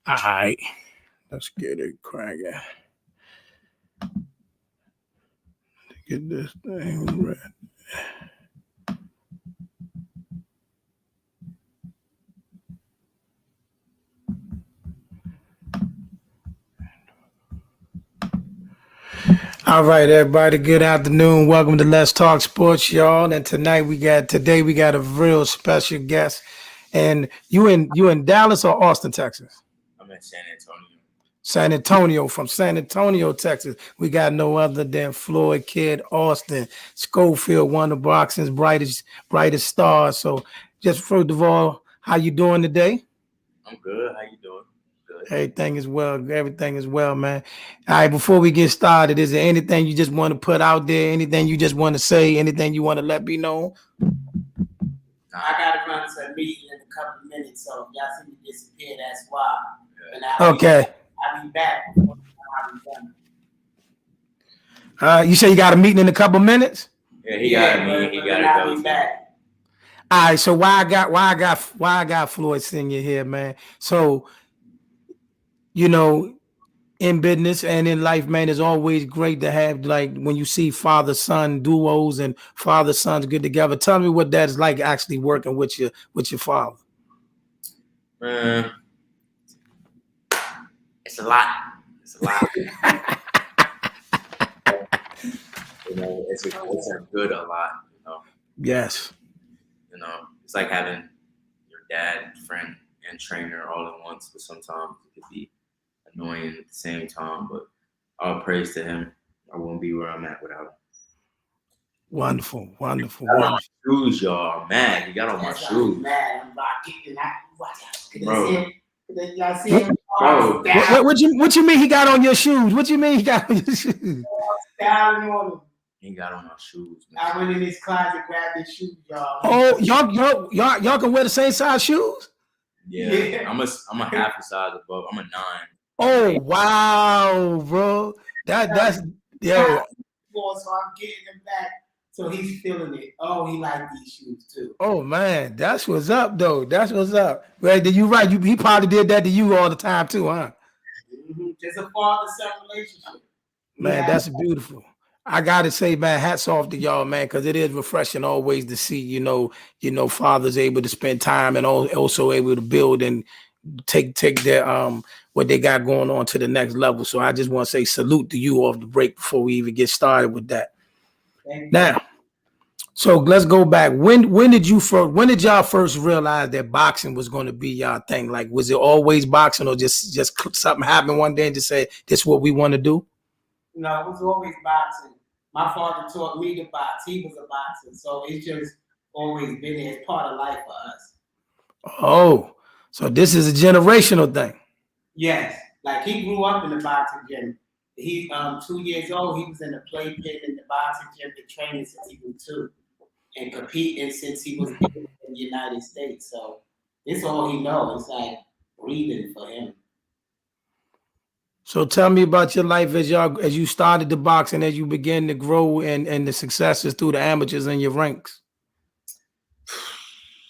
All right, let's get it cracking. Get this thing ready. All right, everybody. Good afternoon. Welcome to Let's Talk Sports, y'all. And today we got a real special guest. And you in Dallas or Austin, Texas? I'm in San Antonio. San Antonio, from San Antonio, Texas. We got no other than Floyd Kid Austin. Schofield, one of boxing's brightest stars. So just first of all, how you doing today? I'm good. How you doing? Good. Everything is well, man. All right, before we get started, is there anything you just want to put out there? Anything you just want to say? Anything you want to let me know? I got to run to a meeting in a couple of minutes, so if y'all see me disappear, that's why. Okay. I'll be back before I'll be done. You say you got a meeting in a couple minutes? Yeah, he got a meeting. He got to I'll go. be back. All right, so why I got Floyd Senior here, man. So, you know, in business and in life, man, it's always great to have, like, when you see father-son duos and father-sons good together. Tell me what that's like actually working with your father. Man, it's a lot. You know, it's a good a lot. You know. Yes. You know, it's like having your dad, friend, and trainer all at once. But sometimes it could be annoying at the same time. But all praise to him. I wouldn't be where I'm at without him. Wonderful. Got on my shoes, y'all. I'm mad. He got on my shoes. I'm mad. I'm rocking. Bro. Y'all see him? Bro. What you mean he got on your shoes? What you mean he got on your shoes? Styling on him. He got on my shoes. Man. I went in his closet, grabbed his shoes, y'all. Oh, y'all can wear the same size shoes? Yeah. I'm a half a size above. I'm a 9. Oh wow, bro. That's yeah. So I'm getting him back. So he's feeling it. Oh, he liked these shoes too. Oh man, that's what's up though. That's what's up. Right, you right. He probably did that to you all the time too, huh? Mm-hmm. Just a father-son relationship. Man, that's beautiful. I gotta say, man, hats off to y'all, man, because it is refreshing always to see, you know, fathers able to spend time and also able to build and take their what they got going on to the next level. So I just want to say salute to you off the break before we even get started with that. Now, so let's go back. When did y'all first realize that boxing was going to be y'all thing? Like, was it always boxing, or just something happened one day and just say this is what we want to do? No, it was always boxing. My father taught me to box. He was a boxer, so it's just always been there. It's part of life for us. Oh, so this is a generational thing. Yes, like he grew up in the boxing gym. He 2 years old. He was in the play pit in the boxing gym, been training since he was 2, and competing since he was in the United States. So this all he knows. It's like breathing for him. So tell me about your life as you started the boxing, as you began to grow and the successes through the amateurs and your ranks.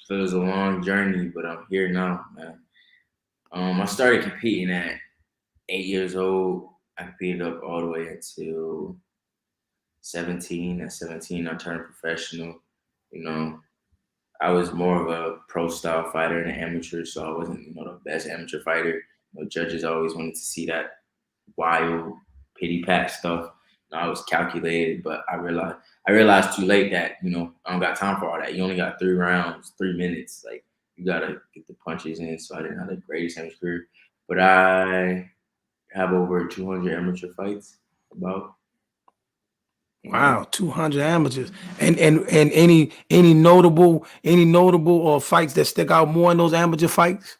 So it was a long journey, but I'm here now, man. I started competing at 8 years old. I competed up all the way until 17. At 17, I turned professional. You know, I was more of a pro style fighter than an amateur, so I wasn't, the best amateur fighter. Judges always wanted to see that wild pity pat stuff. I was calculated, but I realized too late that I don't got time for all that. You only got 3 rounds, 3 minutes. Like, you gotta get the punches in. So I didn't have the greatest amateur career, but I have over 200 amateur fights. About. Wow, 200 amateurs, and any notable or fights that stick out more in those amateur fights?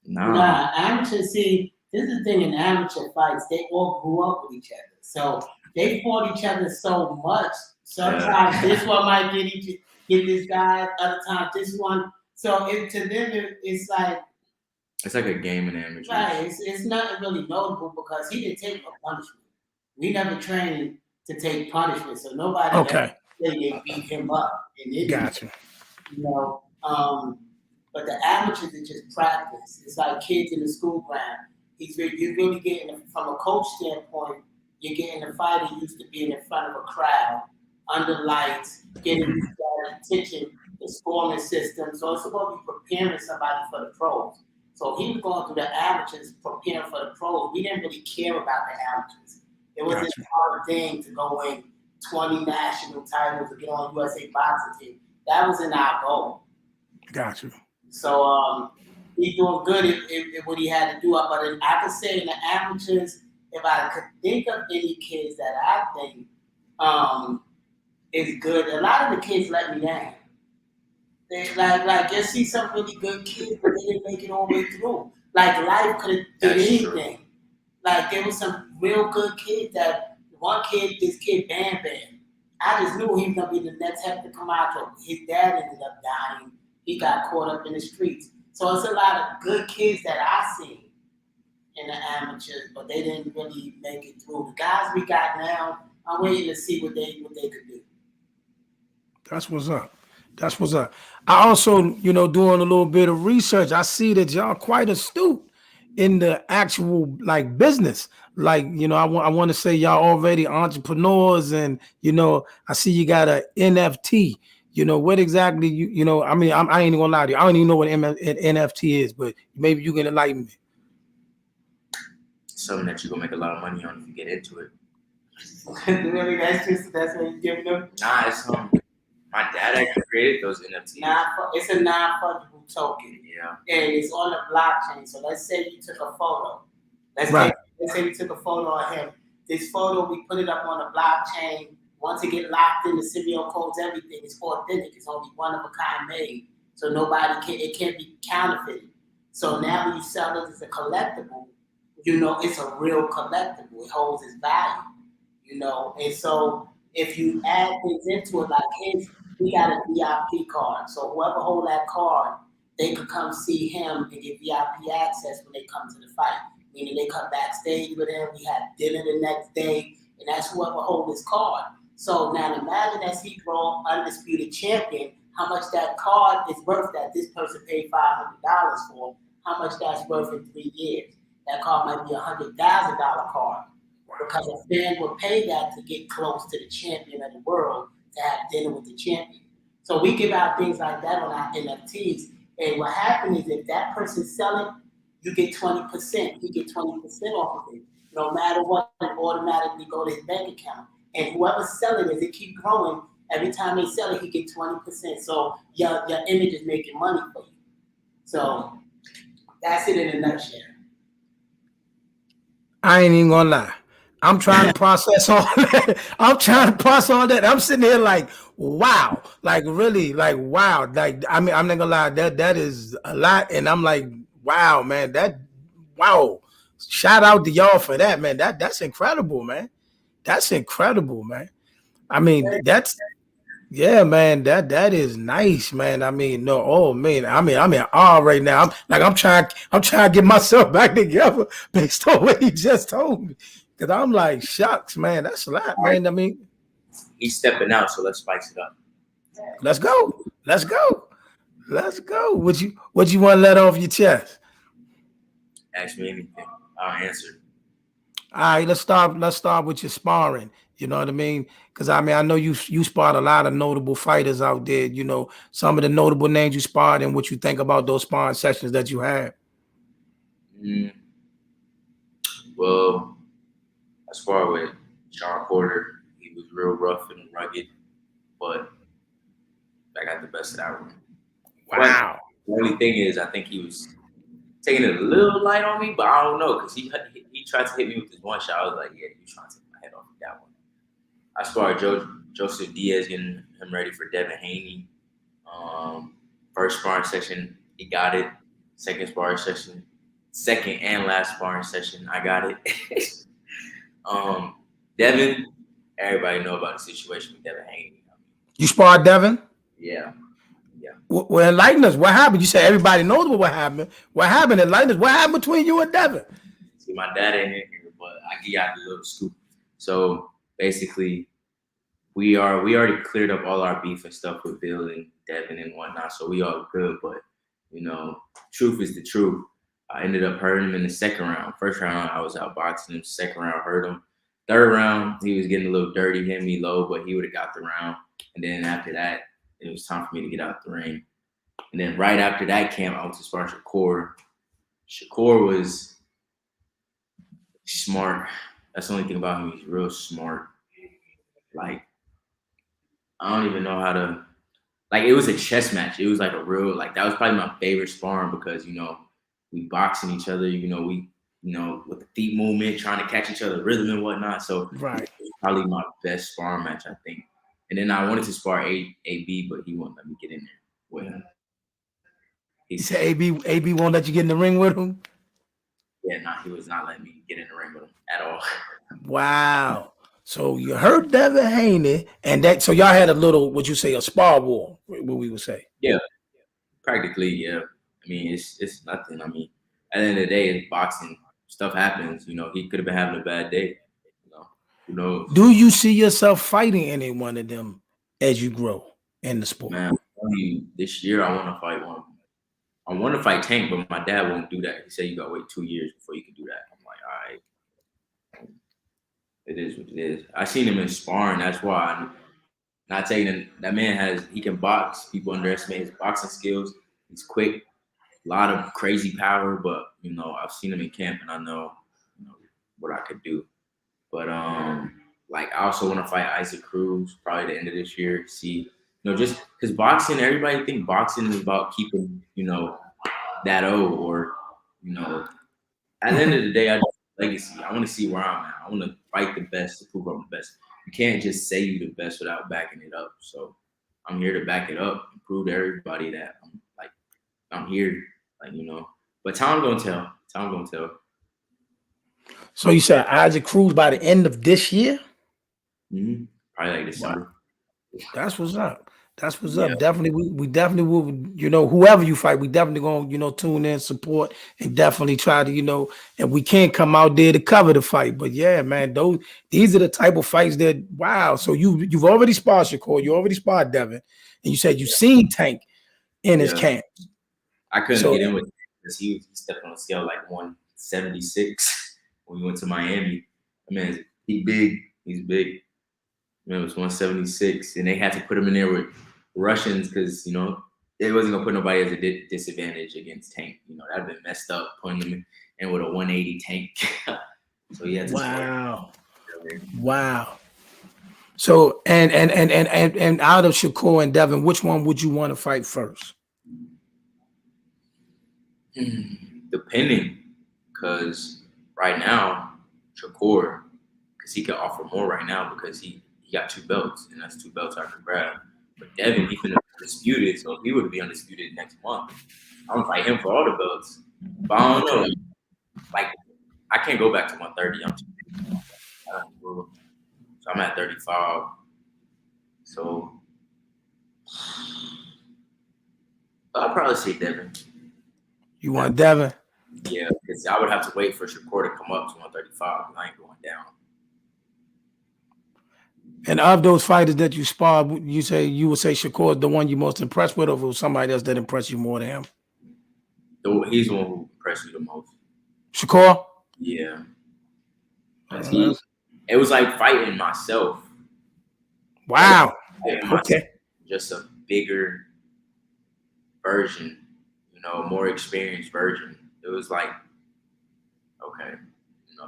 Nah, amateur. See, this is the thing in amateur fights. They all grew up with each other, so they fought each other so much. Sometimes this one might get this guy, other times this one. So to them, it's like a game in amateur. Right. It's nothing really notable because he didn't take no punishment. We never trained to take punishment, so nobody Okay. They beat him up. Gotcha. But the amateurs are just practice. It's like kids in the school ground. You're really getting, from a coach standpoint, you're getting a fighter used to being in front of a crowd, under lights, getting attention, the scoring system. So it's supposed to be preparing somebody for the pros. So he was going through the amateurs, preparing for the pros. We didn't really care about the amateurs. It was a hard thing to go win 20 national titles to get on USA boxing team. That wasn't our goal. Gotcha. So he's doing good at what he had to do. But I could say in the amateurs, if I could think of any kids that I think is good, a lot of the kids let me down. They like you see some really good kids, but they didn't make it all the way through. Like life could have did anything. Like there was some real good kids this kid Bam Bam. I just knew he was gonna be the next Hector Camacho. His dad ended up dying. He got caught up in the streets. So it's a lot of good kids that I see in the amateurs, but they didn't really make it through. The guys we got now, I'm waiting to see what they could do. That's what's up. I also, doing a little bit of research, I see that y'all quite astute in the actual business. I want to say y'all already entrepreneurs, and I see you got a NFT. What exactly I ain't even gonna lie to you. I don't even know what an NFT is, but maybe you can enlighten me. Something that you're gonna make a lot of money on if you get into it. Really, that's what you're giving them? Nah, it's my dad actually created those NFTs. It's a non-fungible token. Yeah. And it's on the blockchain. So let's say you took a photo. Let's say we took a photo of him. This photo, we put it up on the blockchain. Once it get locked in, the serial codes, everything, it's authentic. It's only one of a kind made. So it can't be counterfeited. So now when you sell it as a collectible, it's a real collectible. It holds its value, And so if you add things into it, like he got a VIP card. So whoever hold that card, they could come see him and get VIP access when they come to the fight. Meaning they come backstage with him. We have dinner the next day, and that's whoever hold his card. So now imagine as he grown undisputed champion, how much that card is worth that this person paid $500 for, how much that's worth in 3 years. That card might be $100,000 card. Because a fan would pay that to get close to the champion of the world, to have dinner with the champion. So we give out things like that on our NFTs. And what happens is if that person's selling, you get 20%. You get 20% off of it. No matter what, it automatically go to his bank account. And whoever's selling it, it keep growing. Every time they sell it, he get 20%. So your image is making money for you. So that's it in a nutshell. I ain't even gonna lie. I'm trying to process all that. I'm sitting here like, wow. Like really, like wow. Like I'm not gonna lie, that is a lot. And I'm like, wow, man, wow. shout out to y'all for that, man. That's incredible, man. That's incredible, man. I mean, that's yeah, man. That is nice, man. I mean, no, oh man. I'm in awe right now. I'm trying to get myself back together based on what he just told me. Cause I'm like, shucks, man. That's a lot, man. I mean, He's stepping out, so let's spice it up. let's go. Let's go. Let's go. What you want to let off your chest? Ask me anything, I'll answer. All right, let's start with your sparring. You know what I mean? Because I mean, I know you sparred a lot of notable fighters out there. You know, some of the notable names you sparred and what you think about those sparring sessions that you had. Well, I sparred with John Porter. He was real rough and rugged, but I got the best of that one. Wow. The only thing is, I think he was taking it a little light on me, but I don't know because he tried to hit me with this one shot. I was like, yeah, you trying to take my head off with that one. I sparred Joseph Diaz, getting him ready for Devin Haney. First sparring session, he got it. Second and last sparring session, I got it. Devin, everybody know about the situation with Devin Haney. You sparred Devin? Yeah. Well, enlighten us. What happened? You said everybody knows what happened. What happened? Enlighten us. What happened between you and Devin? See, my dad ain't in here, but I give y'all the little scoop. So basically, we already cleared up all our beef and stuff with Bill and Devin and whatnot, so we all good. But you know, truth is the truth. I ended up hurting him in the second round. First round, I was outboxing him. Second round, hurt him. Third round, he was getting a little dirty, hit me low, but he would have got the round. And then after that, it was time for me to get out the ring. And then right after that camp, I went to spar Shakur. Shakur was smart. That's the only thing about him. He's real smart. Like, I don't even know how to. Like, it was a chess match. It was like a real, like, that was probably my favorite sparring because, you know, we boxing each other, with the feet movement, trying to catch each other rhythm and whatnot. So right. It was probably my best sparring match, I think. And then I wanted to spar AB, but he wouldn't let me get in there with him. He said AB won't let you get in the ring with him? Yeah, he was not letting me get in the ring with him at all. Wow. So you heard Devin Haney, and that so y'all had a little, would you say, a spar war, what we would say? Yeah, practically, yeah. I mean, it's nothing. I mean, at the end of the day, it's boxing. Stuff happens. You know, he could have been having a bad day. You know, who knows? Do you see yourself fighting any one of them as you grow in the sport? Man, this year I want to fight one. I want to fight Tank, but my dad won't do that. He said you got to wait 2 years before you can do that. I'm like, all right. It is what it is. I seen him in sparring. That's why I'm not taking that man he can box. People underestimate his boxing skills. He's quick, a lot of crazy power, but you know, I've seen him in camp and I know, what I could do. But like I also want to fight Isaac Cruz probably the end of this year. See, just because boxing, everybody think boxing is about keeping, that O or, at the end of the day, I just legacy. I want to see where I'm at. I want to fight the best to prove I'm the best. You can't just say you're the best without backing it up. So I'm here to back it up and prove to everybody that I'm here, But time gonna tell. Time gonna tell. So you said Isaac Cruz by the end of this year? Mm-hmm. Probably like December. Wow. That's what's up. That's what's up. Definitely, we definitely will, whoever you fight, we definitely gonna, tune in, support, and definitely try to, and we can't come out there to cover the fight. But yeah, man, these are the type of fights that wow. So you've already sparred Shakur, you already sparred Devin, and you said you've seen Tank in his camp. I couldn't get in with him because he stepped on a scale like 176 when we went to Miami. I mean, he's big. Man, it was 176, and they had to put him in there with Russians because it wasn't gonna put nobody as a disadvantage against Tank. That'd been messed up putting him in with a 180 Tank. So he had to Wow. So and out of Shakur and Devin, which one would you want to fight first? Depending, because right now Shakur, because he could offer more right now because he got 2 belts, and that's 2 belts I could grab. But Devin, he couldn't be undisputed, so he would be undisputed next month. I'm gonna fight him for all the belts. But I don't know. Like I can't go back to 130. I'm too big. So I'm at 35. So I'll probably say Devin. You want Devin? Yeah, because I would have to wait for Shakur to come up to 135. I ain't going down. And of those fighters that you sparred, you would say Shakur is the one you most impressed with, or was somebody else that impressed you more than him? He's the one who impressed me the most. Shakur? Yeah. It was like fighting myself. Wow. Fighting Okay. myself, just a bigger version, more experienced version. It was like, okay,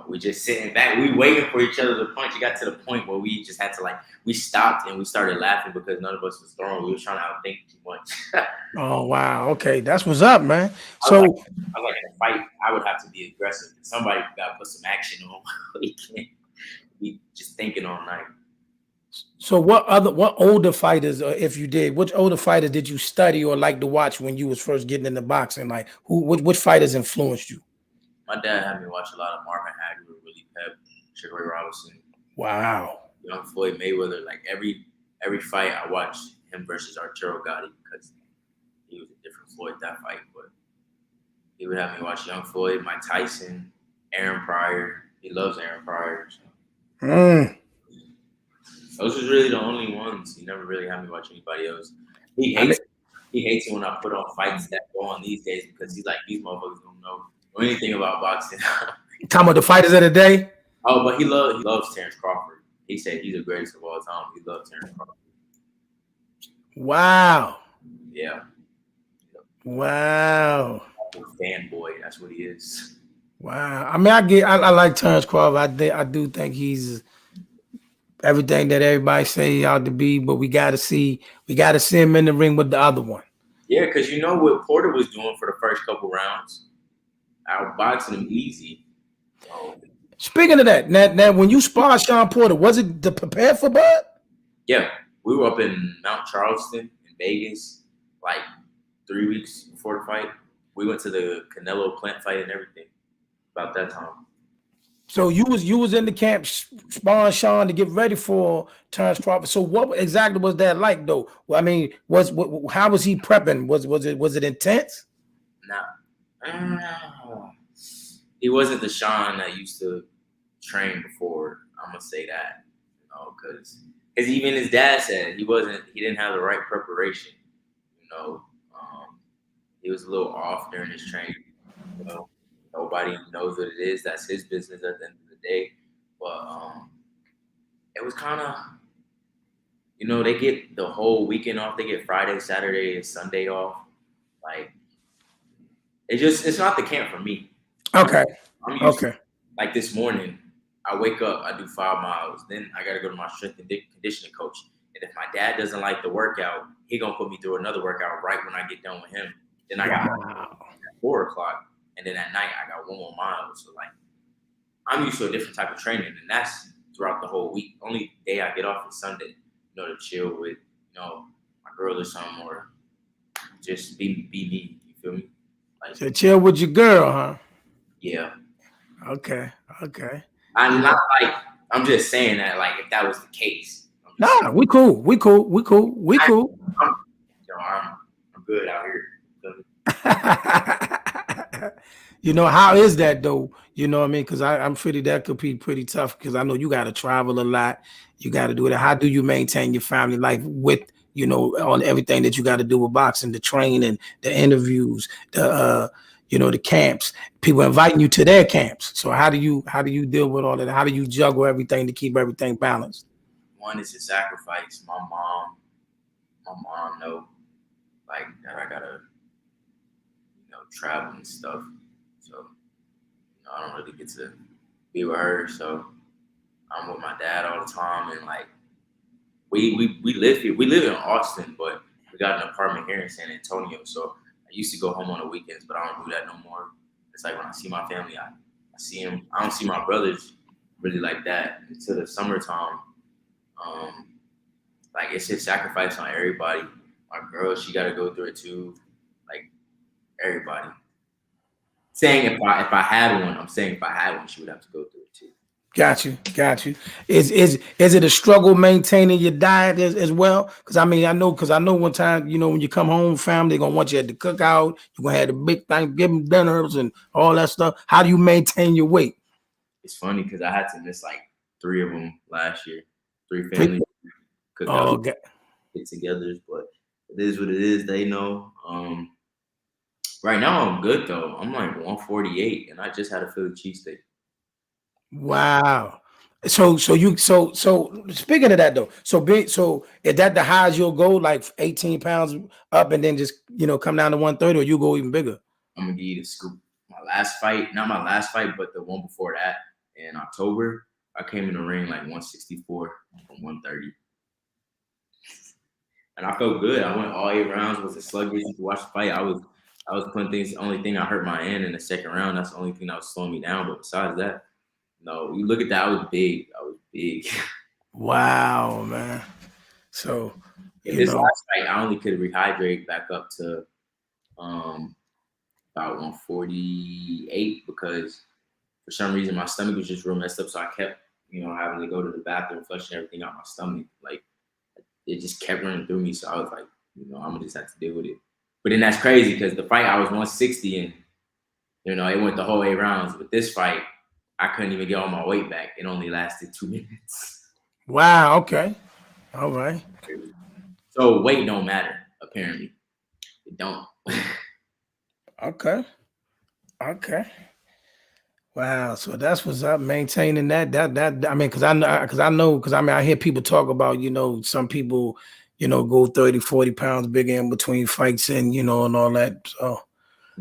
we just sitting back, we waiting for each other to punch. It got to the point where we just had to we stopped and we started laughing because none of us was throwing. We was trying to outthink too much. Oh wow, okay, that's what's up, man. I was like in a fight, I would have to be aggressive. Somebody got to put some action on. We can't be just thinking all night. So what older fighters, if you did, which older fighters did you study or like to watch when you was first getting into boxing? Like which fighters influenced you? My dad had me watch a lot of Marvin Hagler, Willie Pep, Sugar Ray Robinson. Wow. Young Floyd Mayweather. Like every fight I watched him versus Arturo Gotti because he was a different Floyd that fight. But he would have me watch Young Floyd, Mike Tyson, Aaron Pryor. He loves Aaron Pryor. So. Those was really the only ones. He never really had me watch anybody else. He hates it when I put on fights that go on these days because he's like, these motherfuckers don't know anything about boxing. Talking about the fighters of the day? Oh, but he loves Terrence Crawford. He said he's the greatest of all time. He loves Terrence Crawford. Wow. Yeah. Wow. Fanboy. That's what he is. Wow. I mean, I like Terrence Crawford. I do think he's everything that everybody say he ought to be, but we gotta see him in the ring with the other one. Yeah, because you know what Porter was doing for the first couple rounds, outboxing him easy. So, speaking of that, now when you sparred Sean Porter, was it to prepare for Bud? Yeah, we were up in Mount Charleston in Vegas, like 3 weeks before the fight. We went to the Canelo Plant fight and everything about that time. So you was in the camp sparring Sean to get ready for Terrence Crawford. So what exactly was that like though? Well, I mean, how was he prepping? Was it intense? No, he wasn't the Sean that used to train before. I'm gonna say that, because even his dad said he didn't have the right preparation. He was a little off during his training. Nobody knows what it is. That's his business at the end of the day. But it was kind of, they get the whole weekend off. They get Friday, Saturday, and Sunday off. Like, it's not the camp for me. Okay. I'm used to, like this morning, I wake up, I do 5 miles. Then I got to go to my strength and conditioning coach. And if my dad doesn't like the workout, he going to put me through another workout right when I get done with him. Then I got at 4 o'clock. And then at night, I got 1 more mile. So, I'm used to a different type of training. And that's throughout the whole week. Only day I get off is Sunday, to chill with, my girl or something, or just be me. You feel me? So chill with your girl, huh? Yeah. Okay. I'm just saying that, if that was the case. Nah, we cool. I'm good out here. How is that though? You know what I mean? Because I'm pretty, that could be pretty tough because I know you got to travel a lot. You got to do that. How do you maintain your family life with, on everything that you got to do with boxing, the training, the interviews, the camps, people inviting you to their camps. So how do you deal with all that? How do you juggle everything to keep everything balanced? One is a sacrifice. My mom know, that I gotta, travel and stuff. So, I don't really get to be with her. So I'm with my dad all the time, and we live here. We live in Austin, but we got an apartment here in San Antonio. So I used to go home on the weekends, but I don't do that no more. It's like when I see my family, I see them. I don't see my brothers really like that until the summertime. It's just sacrifice on everybody. My girl, she got to go through it too. Everybody. saying if I had one, I'm saying if I had one, she would have to go through it too. Got you. Is it a struggle maintaining your diet as well? Because I know one time, when you come home, family gonna want you at the cookout. You're gonna have the big Thanksgiving dinners and all that stuff. How do you maintain your weight? It's funny because I had to miss like 3 of them last year. 3 family cookouts, Okay. get-togethers, but it is what it is. They know. Right now I'm good though. I'm like 148, and I just had a Philly cheesesteak. Wow. So speaking of that though, so is that the highest you'll go, like 18 pounds up and then just come down to 130, or you go even bigger? I'm gonna give you the scoop. My last fight, not my last fight, but the one before that in October, I came in the ring like 164 from 130. And I felt good. I went all 8 rounds. It was a sluggish. You could watch the fight. I was putting things. The only thing I hurt my hand in the second round. That's the only thing that was slowing me down. But besides that, no. You look at that. I was big. Wow, man. So in this last fight, I only could rehydrate back up to about 148 because for some reason my stomach was just real messed up. So I kept having to go to the bathroom, flushing everything out my stomach. Like it just kept running through me. So I was like, I'm gonna just have to deal with it. But then that's crazy because the fight I was 160 and it went the whole 8 rounds. But this fight, I couldn't even get all my weight back. It only lasted 2 minutes. Wow. Okay. All right. So weight don't matter, apparently. It don't. Okay. Wow. So that's what's up, maintaining that. I mean, because I hear people talk about, some people, go 30, 40 pounds bigger in between fights and, and all that.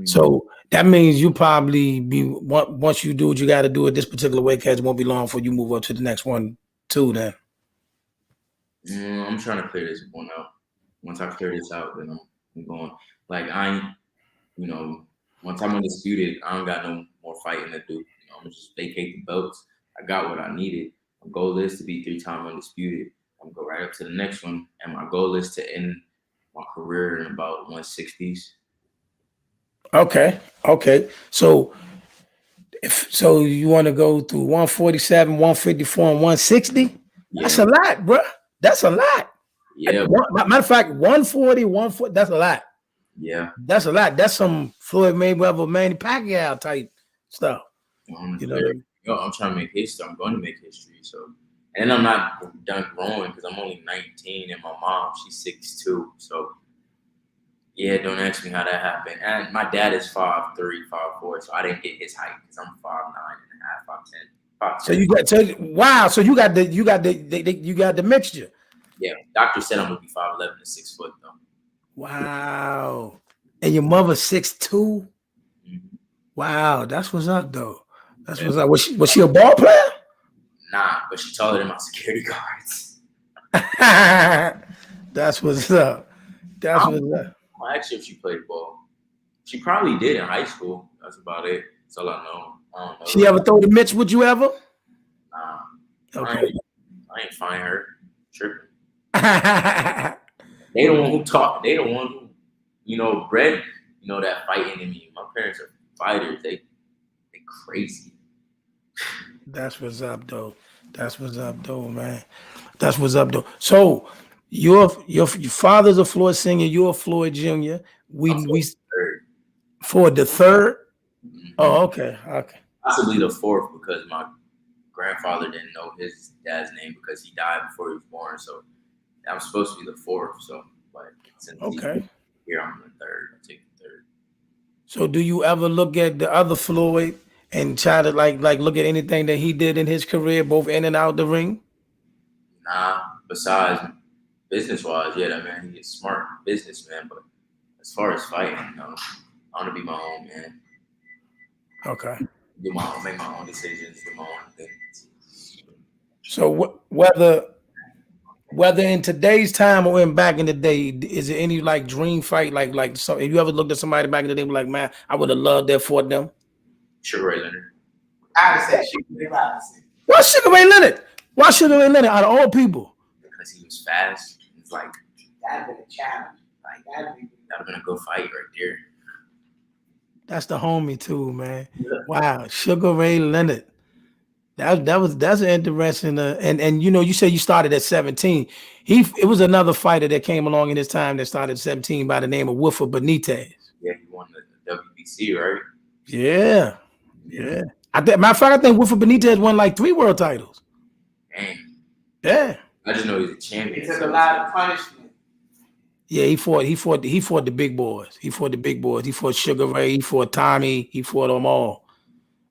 So that means you probably once you do what you got to do at this particular weight class, it won't be long before you move up to the next one too then. I'm trying to clear this one out. Once I clear this out, then I'm going. Like once I'm undisputed, I don't got no more fighting to do. I'm gonna just vacate the belts. I got what I needed. My goal is to be 3-time undisputed. I'm gonna go right up to the next one, and my goal is to end my career in about 160s. Okay. So you want to go through 147, 154, and 160? Yeah. That's a lot, bro. That's a lot. Yeah. Matter of fact, 140, 140, that's a lot. Yeah. That's a lot. That's some Floyd Mayweather, Manny Pacquiao type stuff. I'm trying to make history. I'm going to make history. So, and I'm not done growing because I'm only 19, and my mom, she's 6'2". So, yeah, don't ask me how that happened. And my dad is 5'3", 5'4", so I didn't get his height because I'm 5'9.5", 5'10". So you got So you got the mixture. Yeah, doctor said I'm gonna be 5'11" to 6 foot though. Wow. And your mother 6'2"? Mm-hmm. Wow, that's what's up though. That's what's up. Was she a ball player? Nah, but she taller than my security guards. That's what's up. I'll ask her if she played ball. She probably did in high school. That's about it. That's all I know. I don't know. She ever throw the mitts with you ever? Nah. Okay. I ain't find her tripping. They the one who taught. They the one who, bred, that fighting in me. My parents are fighters. They crazy. That's what's up, though, man. That's what's up, though. So your father's a Floyd Senior. You're a Floyd Junior. We for the third. Mm-hmm. Oh, okay. Possibly the fourth because my grandfather didn't know his dad's name because he died before he was born. So I'm supposed to be the fourth. So, but since here I'm the third. I'll take the third. So, do you ever look at the other Floyd and try to like look at anything that he did in his career, both in and out the ring? Nah. Besides business-wise, yeah, that man, he's a smart businessman. But as far as fighting, I want to be my own man. Okay. Make my own decisions, do my own things. So whether in today's time or in back in the day, is there any like dream fight like so? Have you ever looked at somebody back in the day and be like, man, I would have loved that for them? Sugar Ray Leonard. I would say Sugar Ray Robinson. Why Sugar Ray Leonard? Why Sugar Ray Leonard out of all people? Because he was fast. It's like that'd been a challenge. Like that'd have been a good fight right there. That's the homie too, man. Yeah. Wow, Sugar Ray Leonard. That's an interesting and you know you said you started at 17. It was another fighter that came along in his time that started at 17 by the name of Wilford Benitez. Yeah, he won the WBC, right? Yeah. Matter of fact, I think Wilford Benitez won like 3 world titles. Dang. Yeah. I just know he's a champion. He took a lot of punishment. Yeah, he fought the big boys. He fought the big boys. He fought Sugar Ray, he fought Tommy, he fought them all.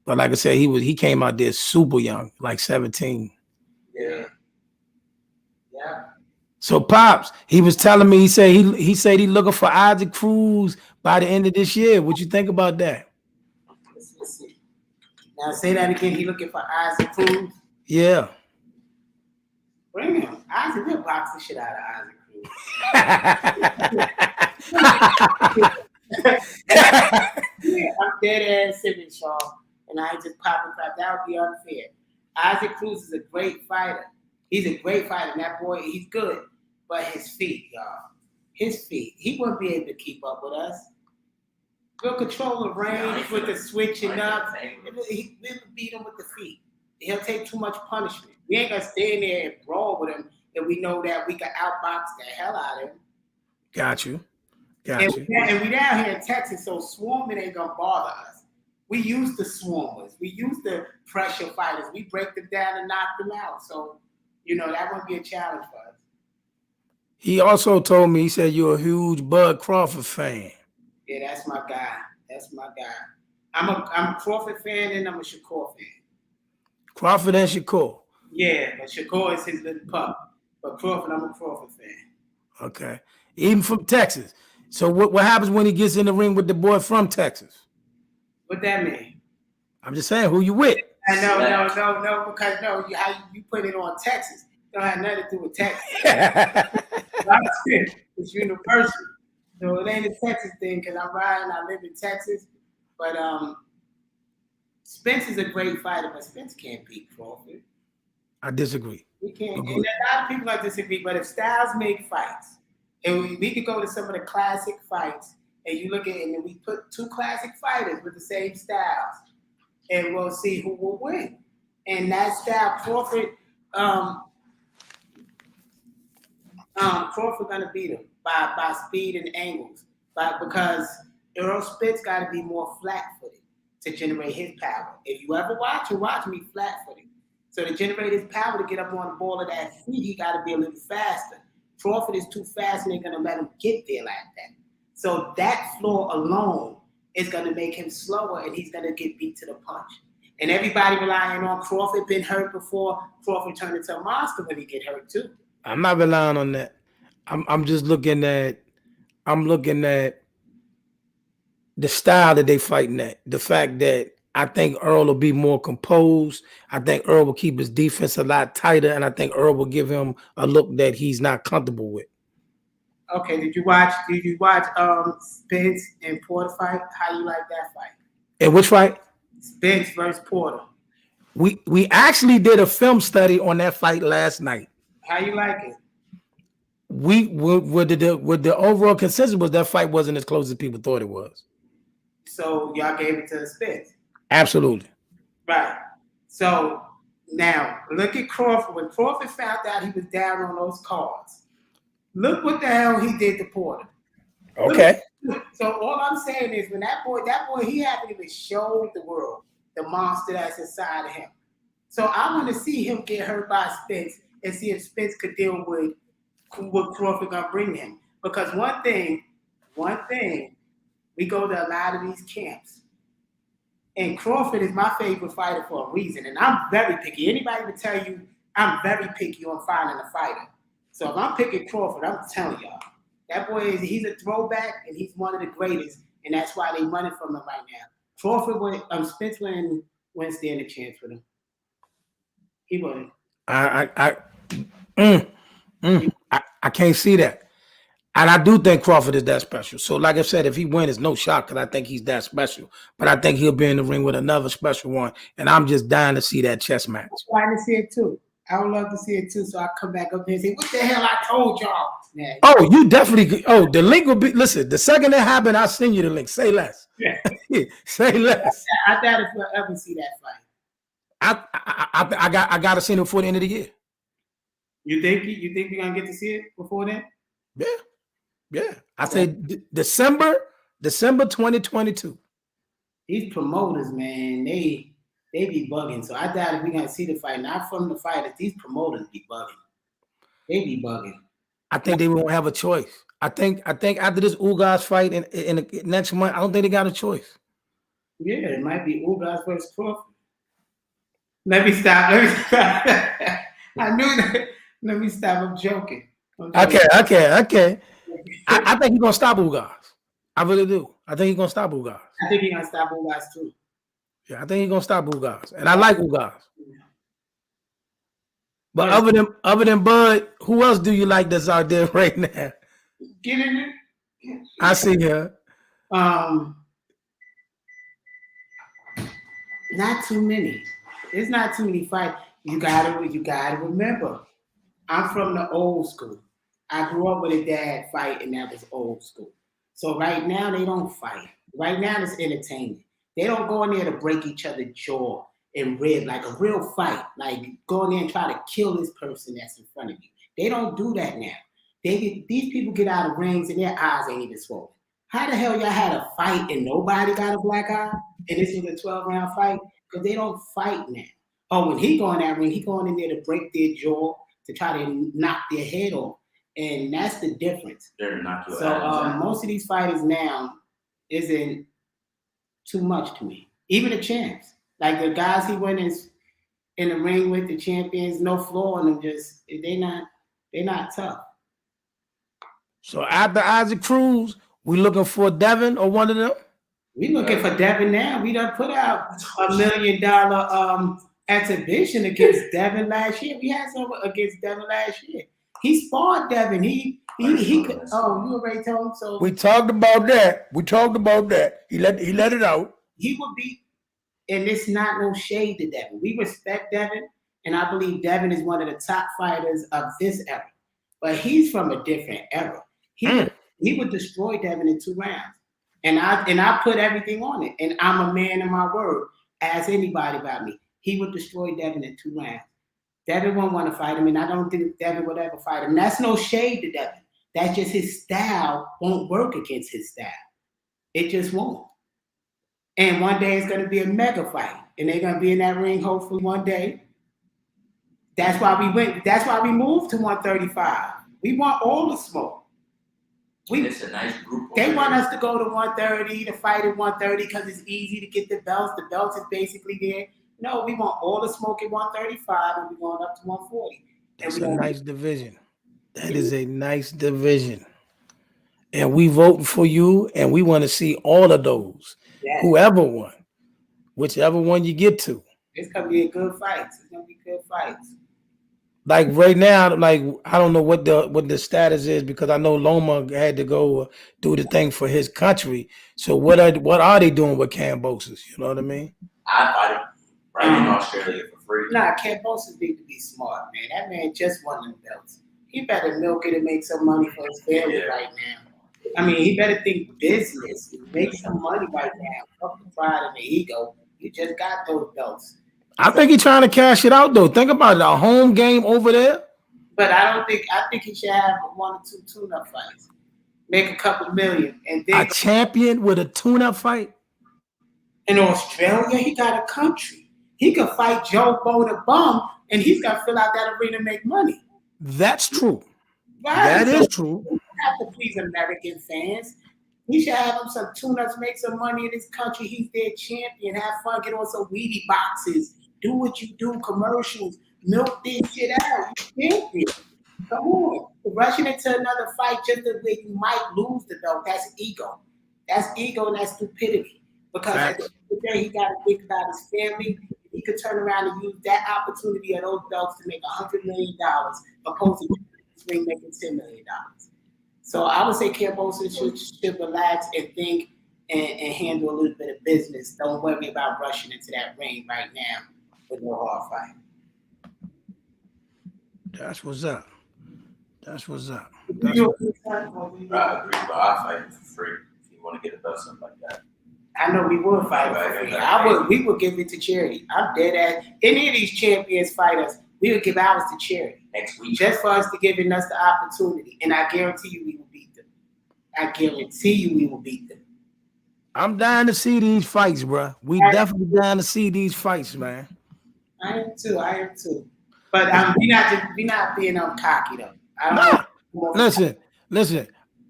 But like I said, he came out there super young, like 17. Yeah. So Pops, he was telling me, he said he looking for Isaac Cruz by the end of this year. What you think about that? Let's see. Now say that again. He looking for Isaac Cruz. Yeah. Bring him. Isaac, we'll box the shit out of Isaac Cruz. Yeah, I'm dead ass serious, y'all. And I ain't just popping crap. That would be unfair. Isaac Cruz is a great fighter. He's a great fighter. And that boy, he's good. But his feet, y'all. His feet. He wouldn't be able to keep up with us. We'll control the range with the switching up. We'll beat him with the feet. He'll take too much punishment. We ain't gonna stand there and brawl with him if we know that we can outbox the hell out of him. Got you. And we down here in Texas, so swarming ain't gonna bother us. We used to swarmers. We used to pressure fighters. We break them down and knock them out. So, you know, that won't be a challenge for us. He also told me, he said you're a huge Bud Crawford fan. Yeah, that's my guy. That's my guy. I'm a Crawford fan and I'm a Shakur fan. Crawford and Shakur. Yeah, but Shakur is his little pup. But Crawford, I'm a Crawford fan. Okay. Even from Texas. So what happens when he gets in the ring with the boy from Texas? What that mean? I'm just saying, who you with? No, because how you put it on Texas. Don't have nothing to do with Texas. It's universal. So it ain't a Texas thing because I'm riding, I live in Texas. But Spence is a great fighter, but Spence can't beat Crawford. I disagree. We can't. And a lot of people like disagree, but if styles make fights, and we could go to some of the classic fights, and you look at it, and we put 2 classic fighters with the same styles, and we'll see who will win. And that style, Crawford gonna beat him by speed and angles, because Earl Spence got to be more flat-footed to generate his power. If you ever watch me flat-footed. So to generate his power to get up on the ball of that feet, he got to be a little faster. Crawford is too fast, and they're gonna let him get there like that. So that floor alone is gonna make him slower, and he's gonna get beat to the punch. And everybody relying on Crawford, been hurt before. Crawford turned into a monster when he get hurt too. I'm not relying on that. I'm just looking at the style that they fighting at. The fact that I think Earl will be more composed. I think Earl will keep his defense a lot tighter, and I think Earl will give him a look that he's not comfortable with. Okay, did you watch Spence and Porter fight? How you like that fight? And which fight? Spence versus Porter. We actually did a film study on that fight last night. How you like it? With the overall consensus was that fight wasn't as close as people thought it was. So y'all gave it to Spence. Absolutely. Right. So now look at Crawford. When Crawford found out he was down on those cards, look what the hell he did to Porter. Okay. So all I'm saying is when that boy, he haven't even showed the world the monster that's inside of him. So I want to see him get hurt by Spence and see if Spence could deal with what Crawford gonna bring him. Because one thing, we go to a lot of these camps. And Crawford is my favorite fighter for a reason. And I'm very picky. Anybody would tell you I'm very picky on finding a fighter. So if I'm picking Crawford, I'm telling y'all, that boy he's a throwback and he's one of the greatest. And that's why they running from him right now. Crawford Spence wouldn't stand a chance with him. He wouldn't. I can't see that. And I do think Crawford is that special. So like I said, if he wins, it's no shock because I think he's that special. But I think he'll be in the ring with another special one. And I'm just dying to see that chess match. I'm trying to see it too. I would love to see it too. So I come back up there and say, what the hell I told y'all? Yeah. Oh, you definitely. Oh, the link will be. Listen, the second it happened, I'll send you the link. Say less. Yeah. Say less. I doubt if we'll ever see that fight. I got to send it before the end of the year. You think we're gonna get to see it before then? Yeah, yeah. I say December 2022. These promoters, man, they be bugging. So I doubt if we're gonna see the fight. Not from the fighters. These promoters be bugging. They be bugging. I think they won't have a choice. I think after this Ugas fight in the next month, I don't think they got a choice. Yeah, it might be Ugas versus Crawford. Let me stop. I knew that. Let me stop. I'm joking. Okay. I think he's gonna stop Ugas. I really do. I think he's gonna stop Ugas. I think he's gonna stop Ugas too. Yeah, I think he's gonna stop Ugas, and I like Ugas. But Yeah. other than Bud, who else do you like that's out there right now? Get in there. I see her. Not too many. There's not too many fights. You gotta remember. I'm from the old school. I grew up with a dad fight, and that was old school. So right now they don't fight. Right now it's entertainment. They don't go in there to break each other's jaw and rib like a real fight. Like go in there and try to kill this person that's in front of you. They don't do that now. These people get out of rings and their eyes ain't even swollen. How the hell y'all had a fight and nobody got a black eye? And this was a 12-round fight? Because they don't fight now. Oh, when he go in that ring, he going in there to break their jaw, to try to knock their head off. And that's the difference. So most of these fighters now isn't too much to me. Even the champs. Like the guys he went in the ring with, the champions, no flaw in them, just they're not tough. So after Isaac Cruz, we looking for Devin or one of them? We looking for Devin now. We done put out $1 million exhibition against Devin last year. We had some against Devin last year. He sparred Devin. He could. Oh, you already told him. So we talked about that. He let it out. He would be, and it's not no shade to Devin. We respect Devin, and I believe Devin is one of the top fighters of this era. But he's from a different era. He would destroy Devin in 2 rounds. And I put everything on it. And I'm a man of my word. Ask anybody about me. He would destroy Devin in 2 rounds. Devin won't want to fight him, and I don't think Devin would ever fight him. That's no shade to Devin. That's just his style won't work against his style. It just won't. And one day it's going to be a mega fight. And they're going to be in that ring hopefully one day. That's why we moved to 135. We want all the smoke. It's a nice group. They want us to go to 130, to fight at 130 because it's easy to get the belts. The belts is basically there. No, we want all the smoke at 135 and we're going up to 140. That's a nice division. That is a nice division. And we voting for you, and we want to see all of those. Yeah. Whoever won, whichever one you get to. It's going to be a good fight. It's going to be good fights. Like right now, like I don't know what the status is because I know Loma had to go do the thing for his country. So what are they doing with Kambosos? You know what I mean? I fight him right in Australia for free. Nah, Kambosos need to be smart, man. That man just won them belts. He better milk it and make some money for his family right now. I mean, he better think business. Make some money right now. Fuck the pride and the ego. You just got those belts. I think he's trying to cash it out though. Think about it, a home game over there. But I think he should have 1 or 2 tune-up fights. Make a couple million. And then a champion with a tune-up fight? In Australia, he got a country. He could fight Joe Bona Bum and he's got to fill out that arena and make money. That's true. Right? That is true. You have to please American fans. He should have him some tune-ups, make some money in this country. He's their champion. Have fun, get on some Wheatie boxes. Do what you do, commercials, milk this shit out. You champion. Come on. Rushing into another fight just the way you might lose the belt, that's ego. That's ego and that's stupidity. Because at the end of the day, he got to think about his family. He could turn around and use that opportunity of those belts to make $100 million opposed to making $10 million. So I would say Kambosos should relax and think and handle a little bit of business. Don't worry about rushing into that ring right now with no hard fight. That's what's up. That's what's up. I I agree, but I'll fight him for free if you want to get a belt, something like that. I know we would fight for free. We would give it to charity. I'm dead at any of these champions fighters. We would give ours to charity Next week. just for us to giving us the opportunity, and I guarantee you we will beat them. I guarantee you we will beat them. I'm dying to see these fights, bro. We definitely dying to see these fights, man. I am too. But we not being cocky though. I don't Listen.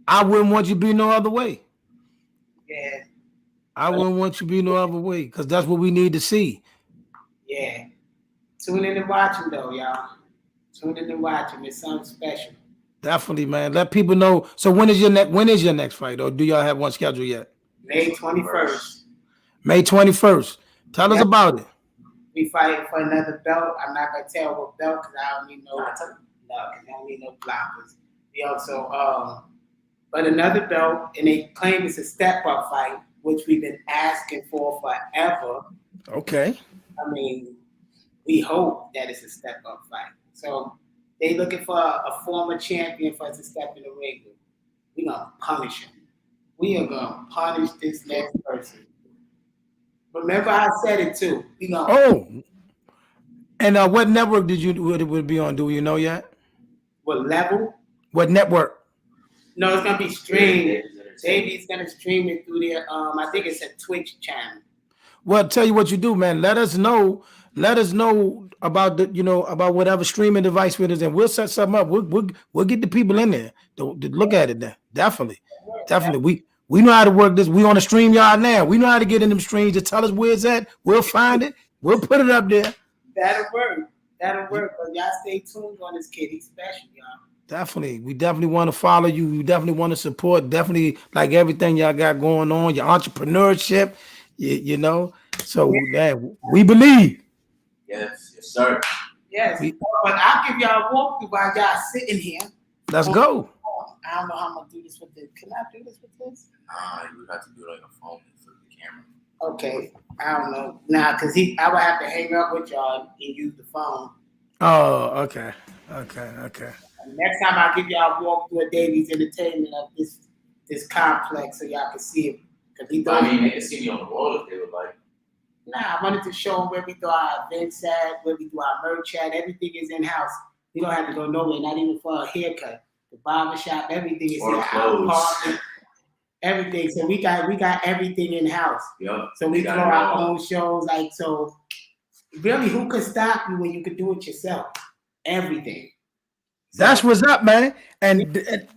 I wouldn't want you to be no other way. Yeah. I wouldn't want you to be no other way because that's what we need to see. Yeah. Tune in and watch him though, y'all. Tune in and watch him. It's something special. Definitely, man. Let people know. So when is your next fight, or do y'all have one scheduled yet? May 21st. May 21st. Tell us about it. We fighting for another belt. I'm not gonna tell what belt because I don't need no blockers. We also but another belt, and they claim it's a step-up fight, which we've been asking for forever. Okay. I mean, we hope that it's a step-up fight. So they looking for a former champion for us to step in the ring with. We're gonna punish him. We are gonna punish this next person. Remember, I said it too. We gonna. Oh. And what network would it be on? Do you know yet? What level? What network? No, it's gonna be streamed. Davy's gonna stream it through their I think it's a Twitch channel. Well, tell you what you do, man. Let us know about about whatever streaming device it is, and we'll set something up. We'll get the people in there to look at it. Then definitely. We know how to work this. We on the stream yard now. We know how to get in them streams. Just tell us where it's at. We'll find it. We'll put it up there. That'll work. But y'all stay tuned on this kid. He's special, y'all. Definitely. We definitely want to follow you. We definitely want to support. Definitely like everything y'all got going on, your entrepreneurship, you know. So we believe. Yes, sir. Yes. But I'll give y'all a walkthrough while y'all sitting here. Let's go. I don't know how I'm gonna do this with this. Can I do this with this? You would have to do it on your phone and flip the camera. Okay. I don't know. Because I would have to hang up with y'all and use the phone. Oh, okay. Next time I'll give y'all a walkthrough of Davy's Entertainment of this complex so y'all can see it. They can see me on the wall if they would like. I wanted to show them where we do our events at, where we do our merch at. Everything is in-house. We don't have to go nowhere, not even for a haircut. The barbershop, everything is in our everything. So we got everything in-house. Yep. So we throw our own shows. So really, who could stop you when you could do it yourself? Everything. That's what's up, man. And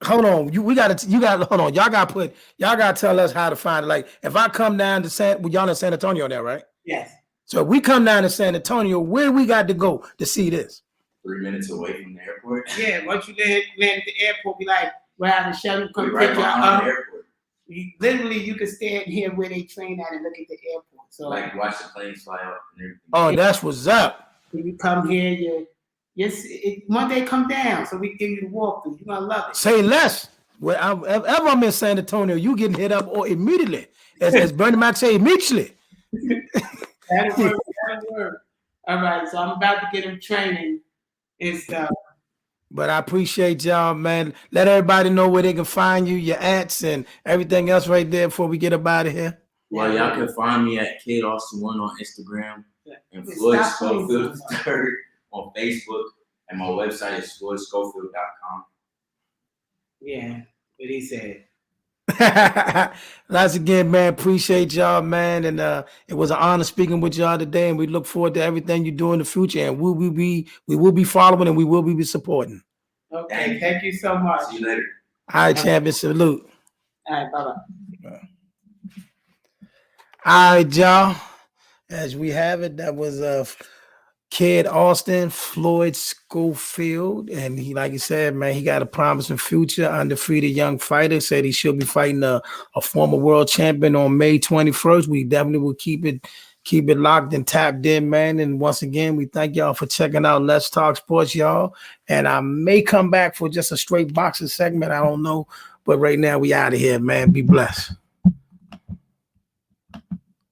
hold on, you got hold on. Y'all gotta tell us how to find it. Like if I come down to y'all in San Antonio there, right? Yes. So if we come down to San Antonio, where we got to go to see this? 3 minutes away from the airport. Yeah, once you land at the airport, be like, we're having a shuttle come right pick you up. You can stand here where they train at and look at the airport. So like watch the planes fly up and everything. Oh, that's what's up. When you come here, one day come down, so we give you the walkthrough. You're gonna love it. Say less. Wherever I'm in San Antonio, you getting hit up or immediately. As Bernie Mac say, immediately. That'll work. All right, so I'm about to get him training and stuff. But I appreciate y'all, man. Let everybody know where they can find you, your ads and everything else right there before we get up out of here. Well, y'all can find me at Kid Austin1 on Instagram and Floyd Schofield 3rd on Facebook, and my website is floydschofield.com. Yeah, what he said. Once again, man, appreciate y'all, man, and it was an honor speaking with y'all today, and we look forward to everything you do in the future, and we will be following and we will be supporting. Okay, thank you so much. See you later. All right, champion, salute. All right, bye-bye. All right, y'all. As we have it, that was Kid Austin, Floyd Schofield, and he, like he said, man, he got a promising future, undefeated young fighter. Said he should be fighting a former world champion on May 21st. We definitely will keep it locked and tapped in, man. And once again, we thank y'all for checking out Let's Talk Sports, y'all. And I may come back for just a straight boxing segment. I don't know, but right now we out of here, man. Be blessed.